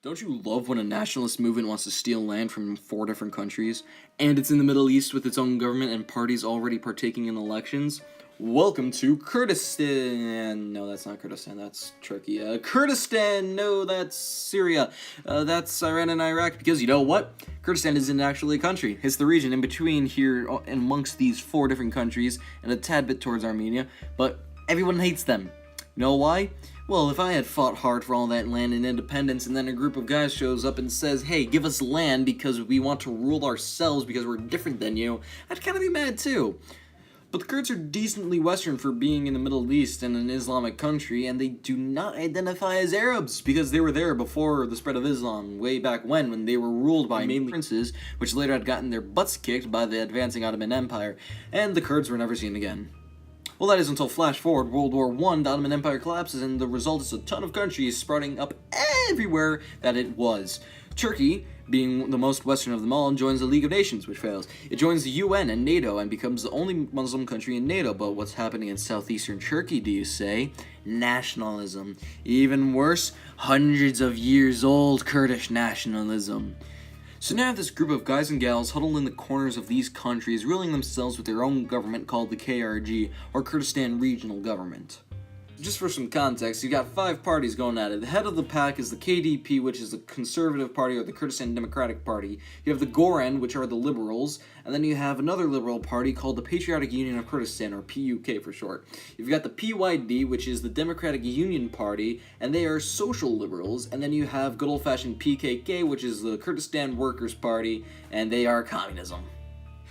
Don't you love when a nationalist movement wants to steal land from 4 different countries, and it's in the Middle East with its own government and parties already partaking in elections? Welcome to Kurdistan. No, that's not Kurdistan, that's Turkey. Kurdistan, no, that's Syria. That's Iran and Iraq, because you know what? Kurdistan isn't actually a country. It's the region in between here, amongst these 4 different countries, and a tad bit towards Armenia, but everyone hates them. You know why? Well, if I had fought hard for all that land and independence, and then a group of guys shows up and says, hey, give us land because we want to rule ourselves because we're different than you, I'd kind of be mad too. But the Kurds are decently Western for being in the Middle East and an Islamic country, and they do not identify as Arabs because they were there before the spread of Islam, way back when they were ruled by mainly princes, which later had gotten their butts kicked by the advancing Ottoman Empire, and the Kurds were never seen again. Well, that is until flash forward, World War I, the Ottoman Empire collapses, and the result is a ton of countries sprouting up everywhere that it was. Turkey, being the most Western of them all, joins the League of Nations, which fails. It joins the UN and NATO and becomes the only Muslim country in NATO. But what's happening in southeastern Turkey, do you say? Nationalism. Even worse, hundreds of years old Kurdish nationalism. So now this group of guys and gals huddled in the corners of these countries, ruling themselves with their own government called the KRG, or Kurdistan Regional Government. Just for some context, you got 5 parties going at it. The head of the pack is the KDP, which is the Conservative Party, or the Kurdistan Democratic Party. You have the Goran, which are the Liberals, and then you have another liberal party called the Patriotic Union of Kurdistan, or PUK for short. You've got the PYD, which is the Democratic Union Party, and they are social liberals, and then you have good old-fashioned PKK, which is the Kurdistan Workers' Party, and they are communism.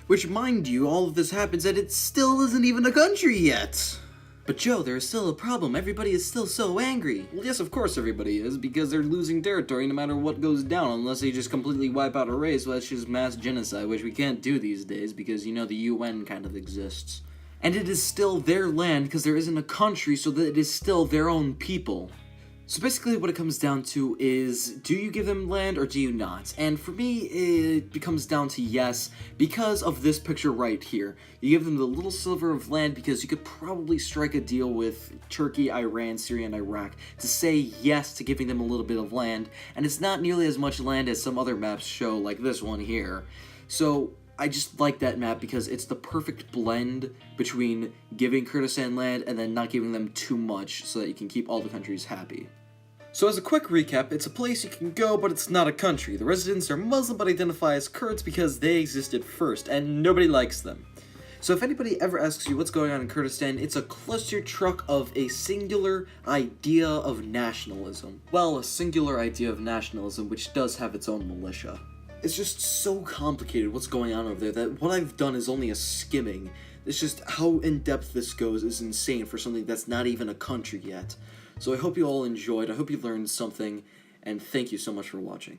Which, mind you, all of this happens and it still isn't even a country yet! But Joe, there is still a problem. Everybody is still so angry. Well, yes, of course everybody is, because they're losing territory no matter what goes down, unless they just completely wipe out a race, well, that's just mass genocide, which we can't do these days, because, you know, the UN kind of exists. And it is still their land, because there isn't a country, so that it is still their own people. So basically what it comes down to is, do you give them land or do you not? And for me, it becomes down to yes, because of this picture right here. You give them the little sliver of land because you could probably strike a deal with Turkey, Iran, Syria, and Iraq to say yes to giving them a little bit of land, and it's not nearly as much land as some other maps show, like this one here. So I just like that map because it's the perfect blend between giving Kurdistan land and then not giving them too much so that you can keep all the countries happy. So as a quick recap, it's a place you can go, but it's not a country. The residents are Muslim but identify as Kurds because they existed first, and nobody likes them. So if anybody ever asks you what's going on in Kurdistan, it's a cluster truck of a singular idea of nationalism. Well, a singular idea of nationalism which does have its own militia. It's just so complicated what's going on over there that what I've done is only a skimming. It's just how in-depth this goes is insane for something that's not even a country yet. So I hope you all enjoyed, I hope you learned something, and thank you so much for watching.